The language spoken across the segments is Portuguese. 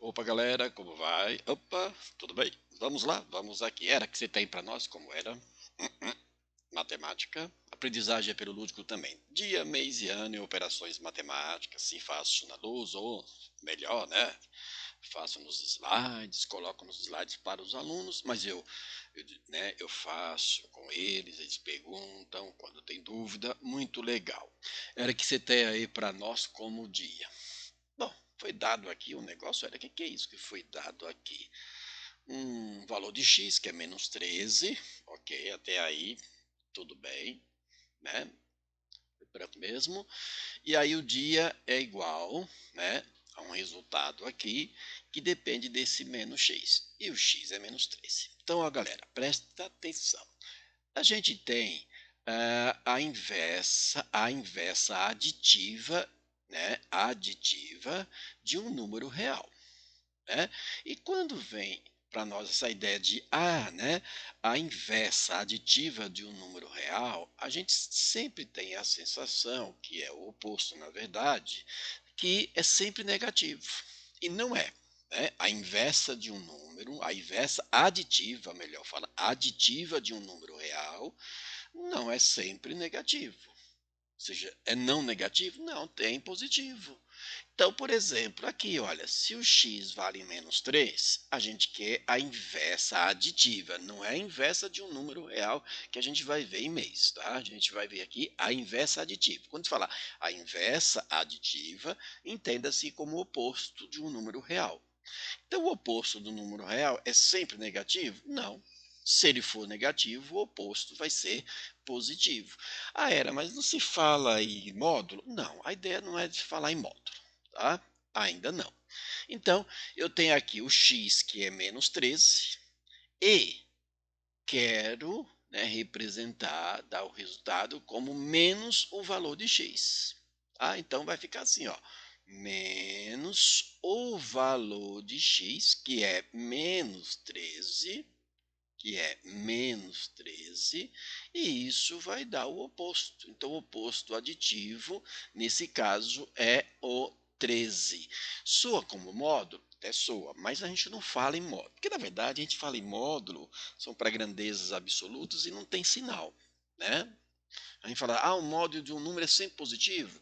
Opa, galera, como vai? Opa, tudo bem? Vamos lá, vamos aqui. Era que você tem para nós, como era? Matemática. Aprendizagem é pelo lúdico também. Dia, mês e ano em operações matemáticas. Se faço na luz ou melhor, né? Faço nos slides, coloco nos slides para os alunos, mas eu faço com eles perguntam quando tem dúvida. Muito legal. Era que você tem aí para nós como dia. Bom, foi dado aqui um negócio, olha, o que é isso que foi dado aqui? Um valor de x, que é menos 13, ok, até aí, tudo bem, né? Branco mesmo. E aí o dia é igual, né, a um resultado aqui, que depende desse menos x. E o x é menos 13. Então, ó, galera, presta atenção. A gente tem a inversa aditiva, né, aditiva de um número real, né? E quando vem para nós essa ideia de né, a inversa aditiva de um número real, a gente sempre tem a sensação, que é o oposto na verdade, que é sempre negativo. E não é. Né? A inversa de um número, a inversa aditiva, melhor falar, aditiva de um número real, não é sempre negativo. Ou seja, é não negativo? Não, tem positivo. Então, por exemplo, aqui, olha, se o x vale menos 3, a gente quer a inversa aditiva, não é a inversa de um número real que a gente vai ver em mês, tá? A gente vai ver aqui a inversa aditiva. Quando falar a inversa aditiva, entenda-se como o oposto de um número real. Então, o oposto do número real é sempre negativo? Não. Se ele for negativo, o oposto vai ser positivo. Mas não se fala em módulo? Não, a ideia não é de falar em módulo, tá? Ainda não. Então, eu tenho aqui o x, que é menos 13, e quero, né, representar, dar o resultado como menos o valor de x. Então, vai ficar assim, ó, menos o valor de x, que é menos 13, e isso vai dar o oposto. Então, o oposto aditivo, nesse caso, é o 13. Soa como módulo? Até soa, mas a gente não fala em módulo. Porque, na verdade, a gente fala em módulo, são para grandezas absolutas e não tem sinal. Né? A gente fala, o módulo de um número é sempre positivo.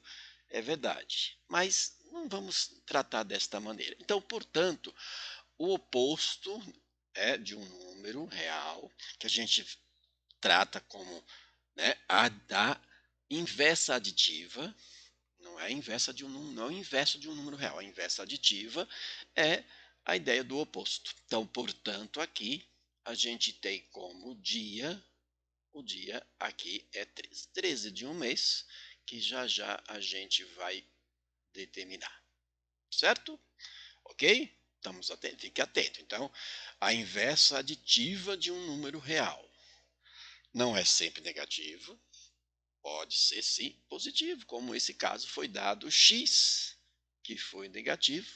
É verdade, mas não vamos tratar desta maneira. Então, portanto, o oposto de um número real, que a gente trata como, né, a da inversa aditiva, não é a inversa de um número, não é o inverso de um número real, a inversa aditiva é a ideia do oposto. Então, portanto, aqui a gente tem como dia, o dia aqui é 13. 13 de um mês, que já já a gente vai determinar. Certo? Ok? Estamos atentos, fique atento. Então, a inversa aditiva de um número real não é sempre negativo, pode ser sim positivo, como esse caso foi dado x, que foi negativo,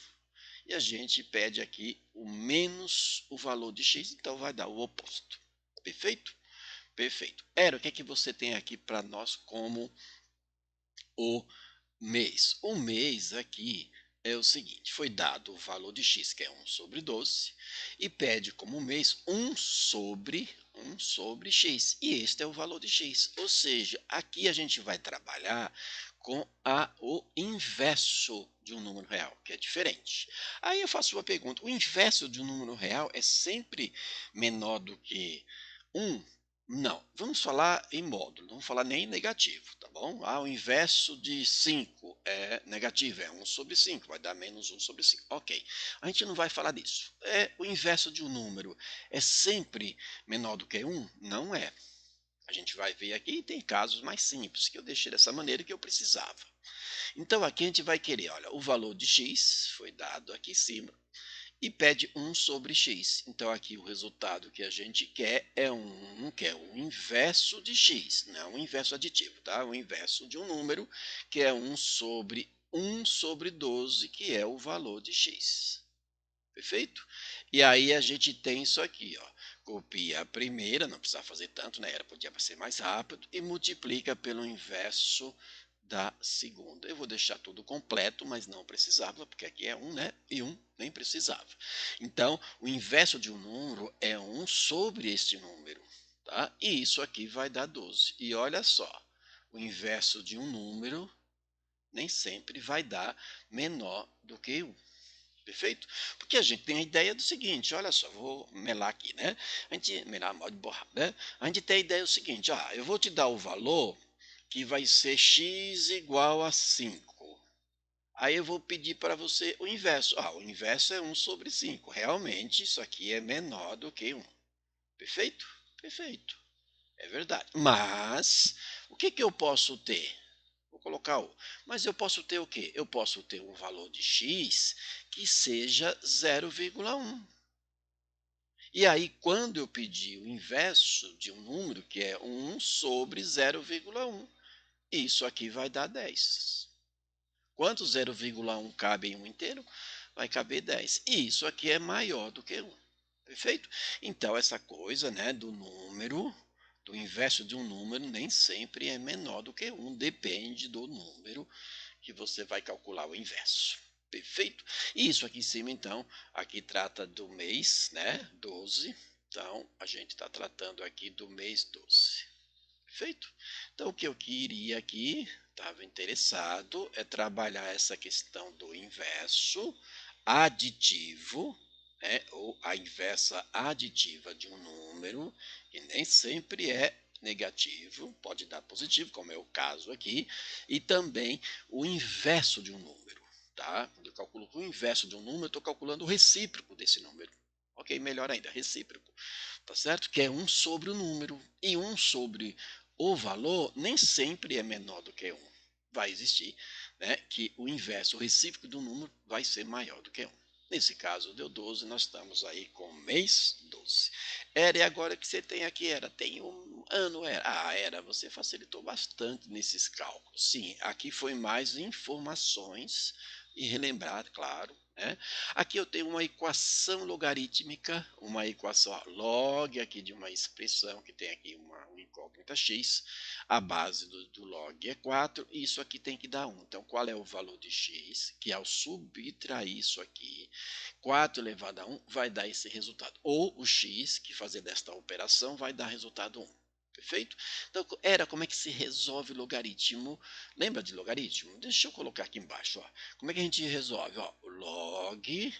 e a gente pede aqui o menos o valor de x, então vai dar o oposto. Perfeito? Perfeito. Era, o que é que você tem aqui para nós como o mês? O mês aqui é o seguinte, foi dado o valor de x, que é 1 sobre 12, e pede como mês 1 sobre x, e este é o valor de x. Ou seja, aqui a gente vai trabalhar com o inverso de um número real, que é diferente. Aí eu faço uma pergunta, o inverso de um número real é sempre menor do que 1? Não, vamos falar em módulo, não vamos falar nem em negativo, tá bom? O inverso de 5 é negativo, é 1 sobre 5, vai dar menos 1 sobre 5. Ok, a gente não vai falar disso. O inverso de um número é sempre menor do que 1? Não é. A gente vai ver aqui, tem casos mais simples, que eu deixei dessa maneira que eu precisava. Então aqui a gente vai querer, olha, o valor de x foi dado aqui em cima, e pede 1 sobre x. Então, aqui o resultado que a gente quer é o inverso de x, não é um inverso aditivo, tá? O inverso de um número, que é 1 sobre 12, que é o valor de x. Perfeito? E aí a gente tem isso aqui, ó. Copia a primeira, não precisa fazer tanto, né? Podia ser mais rápido, e multiplica pelo inverso da segunda. Eu vou deixar tudo completo, mas não precisava, porque aqui é 1, né? E 1 nem precisava. Então, o inverso de um número é 1 sobre este número, tá? E isso aqui vai dar 12. E olha só, o inverso de um número nem sempre vai dar menor do que 1. Perfeito? Porque a gente tem a ideia do seguinte, olha só, vou melar aqui, né? A gente, melar mal de borrar, né? A gente tem a ideia do seguinte, eu vou te dar o valor que vai ser x igual a 5. Aí eu vou pedir para você o inverso. O inverso é 1 sobre 5. Realmente, isso aqui é menor do que 1. Perfeito? Perfeito. É verdade. Mas, o que eu posso ter? Vou colocar o. Mas eu posso ter o quê? Eu posso ter um valor de x que seja 0,1. E aí, quando eu pedir o inverso de um número, que é 1 sobre 0,1, isso aqui vai dar 10. Quanto 0,1 cabe em um inteiro? Vai caber 10. E isso aqui é maior do que 1. Perfeito? Então, essa coisa, né, do número, do inverso de um número, nem sempre é menor do que 1. Depende do número que você vai calcular o inverso. Perfeito? E isso aqui em cima, então, aqui trata do mês, né? 12. Então, a gente está tratando aqui do mês 12. Perfeito? Então, o que eu queria aqui, estava interessado, é trabalhar essa questão do inverso aditivo, né, ou a inversa aditiva de um número, que nem sempre é negativo, pode dar positivo, como é o caso aqui, e também o inverso de um número. Tá? Quando eu calculo o inverso de um número, eu estou calculando o recíproco desse número. Ok, melhor ainda, recíproco. Tá certo? Que é 1 sobre o número. E 1 sobre o valor nem sempre é menor do que 1. Vai existir, né, que o inverso, o recíproco do número vai ser maior do que 1. Nesse caso, deu 12, nós estamos aí com mês 12. Era, e agora que você tem aqui, era, tem um ano, era. Era, você facilitou bastante nesses cálculos. Sim, aqui foi mais informações e relembrar, claro, né? Aqui eu tenho uma equação logarítmica, uma equação log aqui de uma expressão que tem aqui uma incógnita x, a base do log é 4, e isso aqui tem que dar 1. Então, qual é o valor de x? Que ao subtrair isso aqui, 4 elevado a 1 vai dar esse resultado. Ou o x, que fazer desta operação, vai dar resultado 1. Perfeito? Então, era como é que se resolve logaritmo. Lembra de logaritmo? Deixa eu colocar aqui embaixo. Como é que a gente resolve? Log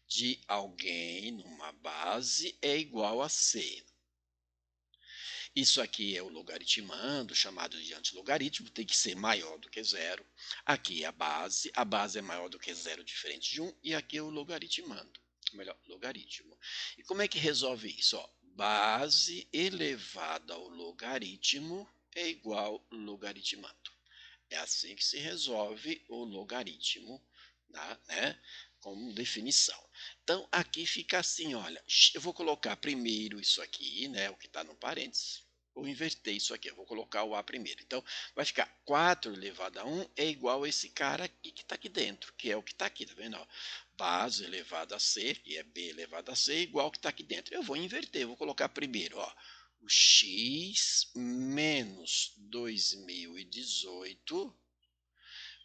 de alguém numa base é igual a C. Isso aqui é o logaritmando, chamado de antilogaritmo, tem que ser maior do que zero. Aqui é a base é maior do que zero, diferente de 1, e aqui é o logaritmando, melhor, logaritmo. E como é que resolve isso? Base elevada ao logaritmo é igual logaritmando. É assim que se resolve o logaritmo, né? Como definição. Então, aqui fica assim, olha, eu vou colocar primeiro isso aqui, né, o que está no parênteses, vou inverter isso aqui, eu vou colocar o A primeiro. Então, vai ficar 4 elevado a 1 é igual a esse cara aqui que está aqui dentro, que é o que está aqui, tá vendo? Base elevado a C, que é B elevado a C, igual ao que está aqui dentro. Eu vou inverter, vou colocar primeiro, o x menos 2018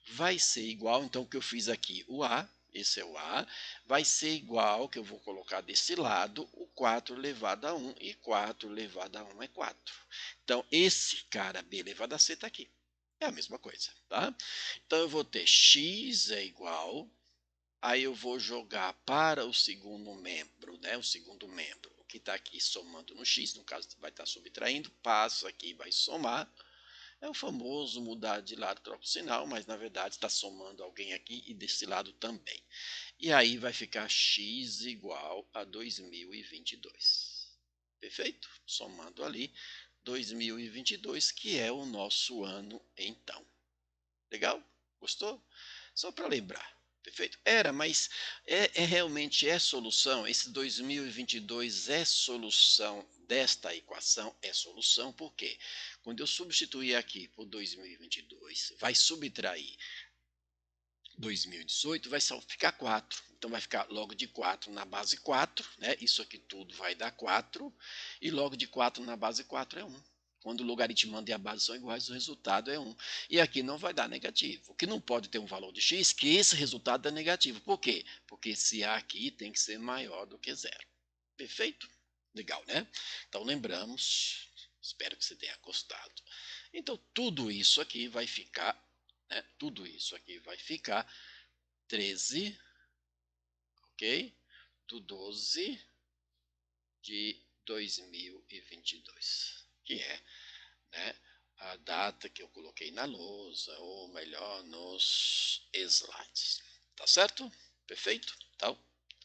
vai ser igual, então o que eu fiz aqui, o A, esse é o A, vai ser igual, que eu vou colocar desse lado, o 4 elevado a 1, e 4 elevado a 1 é 4. Então, esse cara B elevado a C está aqui. É a mesma coisa, tá? Então, eu vou ter x é igual, aí eu vou jogar para o segundo membro, né? O segundo membro, que está aqui somando no x, no caso vai estar subtraindo, passo aqui, vai somar. É o famoso mudar de lado, troca o sinal, mas na verdade está somando alguém aqui e desse lado também. E aí vai ficar x igual a 2022. Perfeito? Somando ali 2022, que é o nosso ano então. Legal? Gostou? Só para lembrar. Perfeito? Era, mas realmente é solução. Esse 2022 é solução desta equação? É solução porque quando eu substituir aqui por 2022, vai subtrair 2018, vai só ficar 4. Então vai ficar log de 4 na base 4, né? Isso aqui tudo vai dar 4. E log de 4 na base 4 é 1. Quando o logaritmando e a base são iguais, o resultado é 1. E aqui não vai dar negativo. O que não pode ter um valor de x, que esse resultado é negativo. Por quê? Porque esse a aqui tem que ser maior do que zero. Perfeito? Legal, né? Então lembramos, espero que você tenha gostado. Então tudo isso aqui vai ficar, né? Tudo isso aqui vai ficar 13, ok? Do 12 de 2022, que é, né, a data que eu coloquei na lousa, ou melhor, nos slides. Tá certo? Perfeito? Então,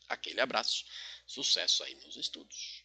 aquele abraço. Sucesso aí nos estudos.